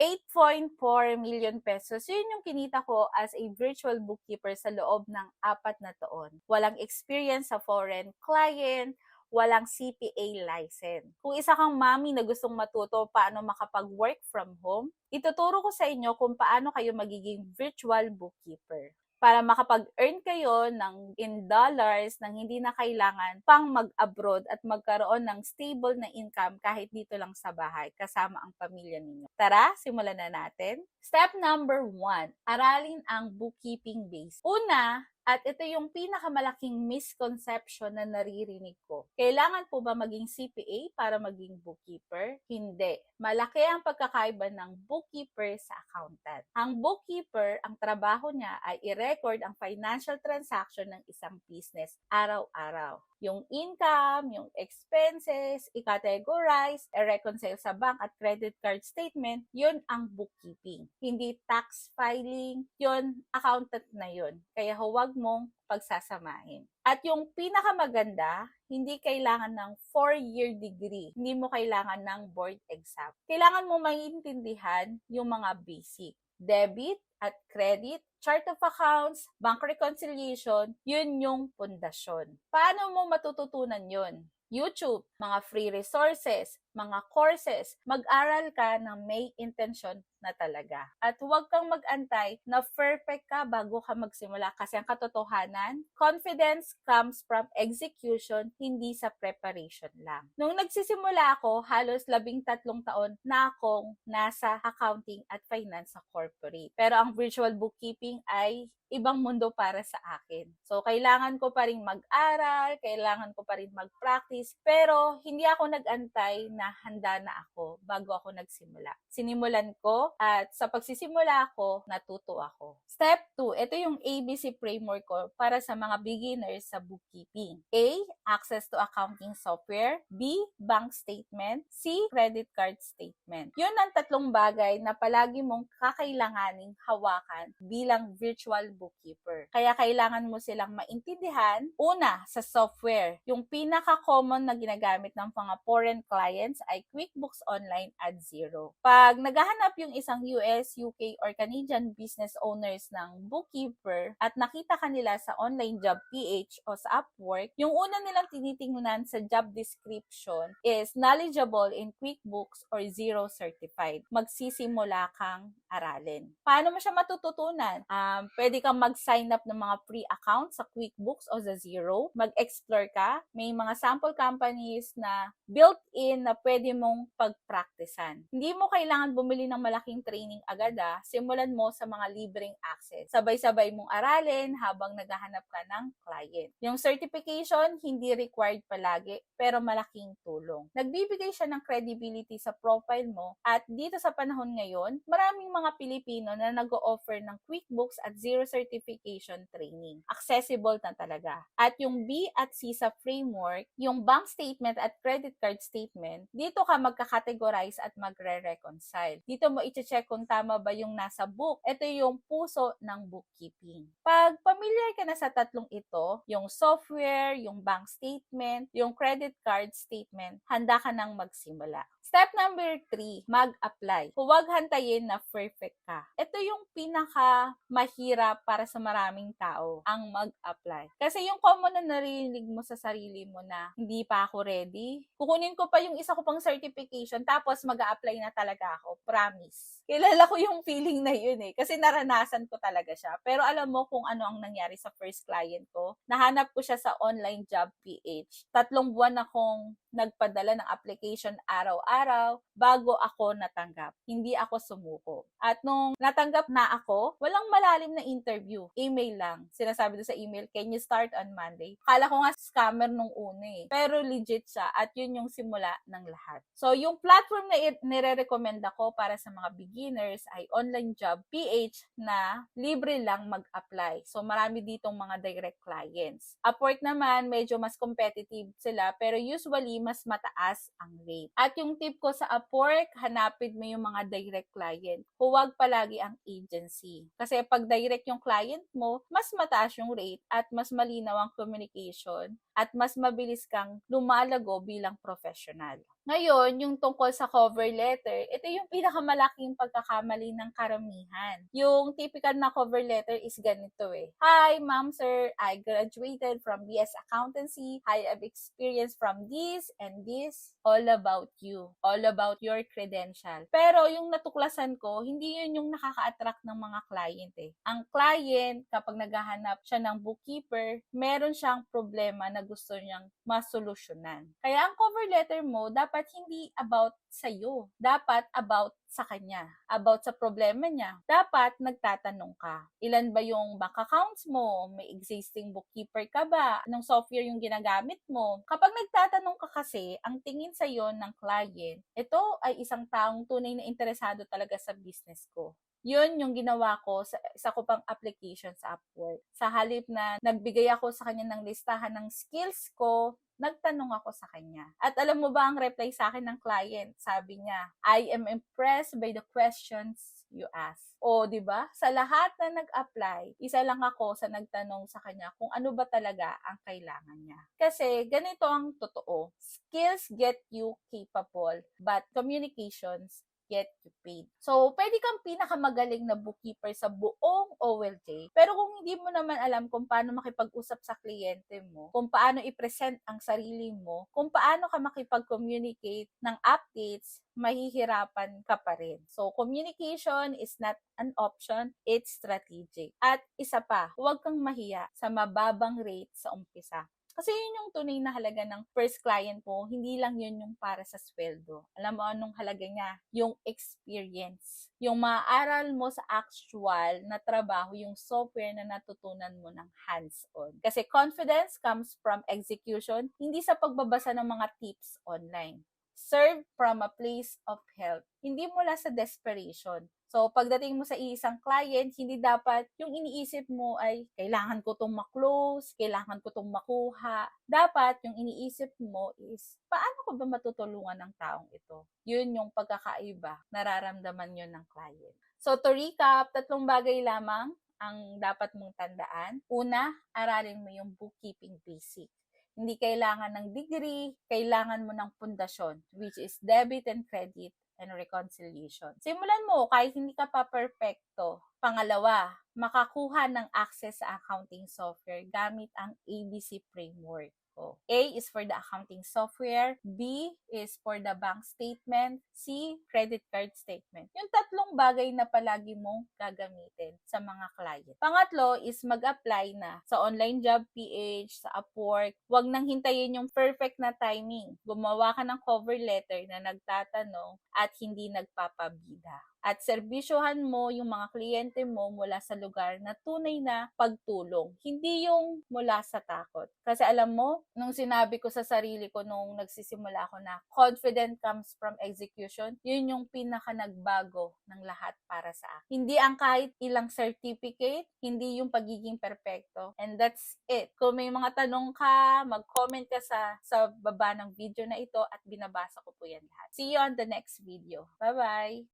8.4 million pesos. Yun yung kinita ko as a virtual bookkeeper sa loob ng 4 na taon. Walang experience sa foreign client, walang CPA license. Kung isa kang mami na gustong matuto paano makapag-work from home, ituturo ko sa inyo kung paano kayo magiging virtual bookkeeper para makapag-earn kayo in dollars nang hindi na kailangan pang mag-abroad at magkaroon ng stable na income kahit dito lang sa bahay kasama ang pamilya ninyo. Tara, simulan na natin. Step number 1, aralin ang bookkeeping base. Una, at ito yung pinakamalaking misconception na naririnig ko. Kailangan po ba maging CPA para maging bookkeeper? Hindi. Malaki ang pagkakaiba ng bookkeeper sa accountant. Ang bookkeeper, ang trabaho niya ay i-record ang financial transaction ng isang business araw-araw. Yung income, yung expenses, i-categorize, i-reconcile sa bank at credit card statement, yun ang bookkeeping. Hindi tax filing, yun, accountant na yun. Kaya huwag mong pagsasamahin. At yung pinakamaganda, hindi kailangan ng 4-year degree. Hindi mo kailangan ng board exam. Kailangan mo maintindihan yung mga basic. Debit at credit, chart of accounts, bank reconciliation, yun yung pundasyon. Paano mo matututunan yun? YouTube, mga free resources, mga courses, mag-aral ka ng may intention na talaga. At huwag kang mag-antay na perfect ka bago ka magsimula kasi ang katotohanan, confidence comes from execution, hindi sa preparation lang. Nung nagsisimula ako, halos 13 taon na akong nasa accounting at finance sa corporate. Pero ang virtual bookkeeping ay ibang mundo para sa akin. So, kailangan ko pa rin mag-aral, kailangan ko pa rin mag-practice, pero hindi ako nag-antay na handa na ako bago ako nagsimula. Sinimulan ko at sa pagsisimula ako, natuto ako. Step 2, ito yung ABC framework ko para sa mga beginners sa bookkeeping. A, access to accounting software. B, bank statement. C, credit card statement. Yun ang 3 bagay na palagi mong kakailanganing hawakan bilang virtual bookkeeper. Kaya kailangan mo silang maintindihan. Una, sa software. Yung pinaka-common na ginagamit ng mga foreign clients ay QuickBooks Online at Xero. Pag naghahanap yung isang US, UK, or Canadian business owners ng bookkeeper at nakita kanila sa online job PH o sa Upwork, yung una nilang tinitingnan sa job description is knowledgeable in QuickBooks or Xero certified. Magsisimula kang aralin. Paano mo siya matututunan? Pwede kang mag-sign up ng mga free accounts sa QuickBooks o sa Xero. Mag-explore ka. May mga sample companies na built-in na pwede mong pag-practicean. Hindi mo kailangan bumili ng malaking training agad. Simulan mo sa mga libreng access. Sabay-sabay mong aralin habang naghahanap ka ng client. Yung certification, hindi required palagi, pero malaking tulong. Nagbibigay siya ng credibility sa profile mo at dito sa panahon ngayon, maraming mga Pilipino na nag-o-offer ng QuickBooks at Xero certification training. Accessible na talaga. At yung B at C sa framework, yung bank statement at credit card statement, dito ka magka-categorize at magre-reconcile. Dito mo i-check kung tama ba yung nasa book. Ito yung puso ng bookkeeping. Pag familiar ka na sa 3 ito, yung software, yung bank statement, yung credit card statement, handa ka nang magsimula. Step number 3, mag-apply. Huwag hantayin na perfect ka. Ito yung mahirap para sa maraming tao, ang mag-apply. Kasi yung common na narinig mo sa sarili mo na hindi pa ako ready, kukunin ko pa yung isa ko pang certification tapos mag-a-apply na talaga ako. Promise. Kilala ko yung feeling na yun kasi naranasan ko talaga siya. Pero alam mo kung ano ang nangyari sa first client ko? Nahanap ko siya sa online job PH. 3 buwan akong nagpadala ng application araw-araw bago ako natanggap. Hindi ako sumuko. At nung natanggap na ako, walang malalim na interview. Email lang. Sinasabi doon sa email, can you start on Monday? Akala ko nga scammer nung una Pero legit siya at yun yung simula ng lahat. So, yung platform na nire-recommend ako para sa mga beginners ay Online Job PH na libre lang mag-apply. So, marami ditong mga direct clients. Upwork naman, medyo mas competitive sila pero usually mas mataas ang rate. At yung tip ko sa Upwork, hanapin mo yung mga direct client. Huwag palagi ang agency. Kasi pag direct yung client mo, mas mataas yung rate at mas malinaw ang communication at mas mabilis kang lumalago bilang professional. Ngayon, yung tungkol sa cover letter, ito yung pinakamalaking pagkakamali ng karamihan. Yung typical na cover letter is ganito eh. Hi, ma'am, sir, I graduated from BS Accountancy. I have experience from this and this. All about you. All about your credential. Pero yung natuklasan ko, hindi yun yung nakaka-attract ng mga client eh. Ang client, kapag naghahanap siya ng bookkeeper, meron siyang problema na gusto niyang masolusyonan. Kaya ang cover letter mo, dapat hindi about sa'yo. Dapat about sa kanya. About sa problema niya. Dapat nagtatanong ka. Ilan ba yung bank accounts mo? May existing bookkeeper ka ba? Anong software yung ginagamit mo? Kapag nagtatanong ka kasi, ang tingin sa'yo ng client, ito ay isang taong tunay na interesado talaga sa business ko. Yun yung ginawa ko sa isa ko pang application sa Upwork. Sa halip na nagbigay ako sa kanya ng listahan ng skills ko, nagtanong ako sa kanya. At alam mo ba ang reply sa akin ng client? Sabi niya, I am impressed by the questions you ask. O, di ba? Sa lahat na nag-apply, isa lang ako sa nagtanong sa kanya kung ano ba talaga ang kailangan niya. Kasi ganito ang totoo. Skills get you capable, but communications get you paid. So, pwede kang pinakamagaling na bookkeeper sa buong OLJ, pero kung hindi mo naman alam kung paano makipag-usap sa kliyente mo, kung paano i-present ang sarili mo, kung paano ka makipag-communicate ng updates, mahihirapan ka pa rin. So, communication is not an option, it's strategic. At isa pa, huwag kang mahiya sa mababang rate sa umpisa. Kasi yun yung tunay na halaga ng first client mo, hindi lang yun yung para sa sweldo. Alam mo anong halaga niya? Yung experience. Yung maaral mo sa actual na trabaho, yung software na natutunan mo ng hands-on. Kasi confidence comes from execution, hindi sa pagbabasa ng mga tips online. Serve from a place of help, hindi mula sa desperation. So, pagdating mo sa isang client, hindi dapat yung iniisip mo ay, kailangan ko itong ma-close, kailangan ko itong makuha. Dapat yung iniisip mo is, paano ko ba matutulungan ng taong ito? Yun yung pagkakaiba, nararamdaman yun ng client. So, to recap, 3 bagay lamang ang dapat mong tandaan. Una, aralin mo yung bookkeeping basic. Hindi kailangan ng degree, kailangan mo ng pundasyon, which is debit and credit and reconciliation. Simulan mo kahit hindi ka pa perfecto. Pangalawa, makakuha ng access sa accounting software gamit ang ABC framework. A is for the accounting software, B is for the bank statement, C, credit card statement. Yung 3 bagay na palagi mong gagamitin sa mga client. Pangatlo is mag-apply na sa online job PH, sa Upwork. Huwag nang hintayin yung perfect na timing. Gumawa ka ng cover letter na nagtatanong at hindi nagpapabida. At serbisyohan mo yung mga kliyente mo mula sa lugar na tunay na pagtulong. Hindi yung mula sa takot. Kasi alam mo, nung sinabi ko sa sarili ko nung nagsisimula ako na confident comes from execution, yun yung pinaka nagbago ng lahat para sa akin. Hindi ang kahit ilang certificate, hindi yung pagiging perfecto. And that's it. Kung may mga tanong ka, mag-comment ka sa baba ng video na ito at binabasa ko po yan lahat. See you on the next video. Bye-bye!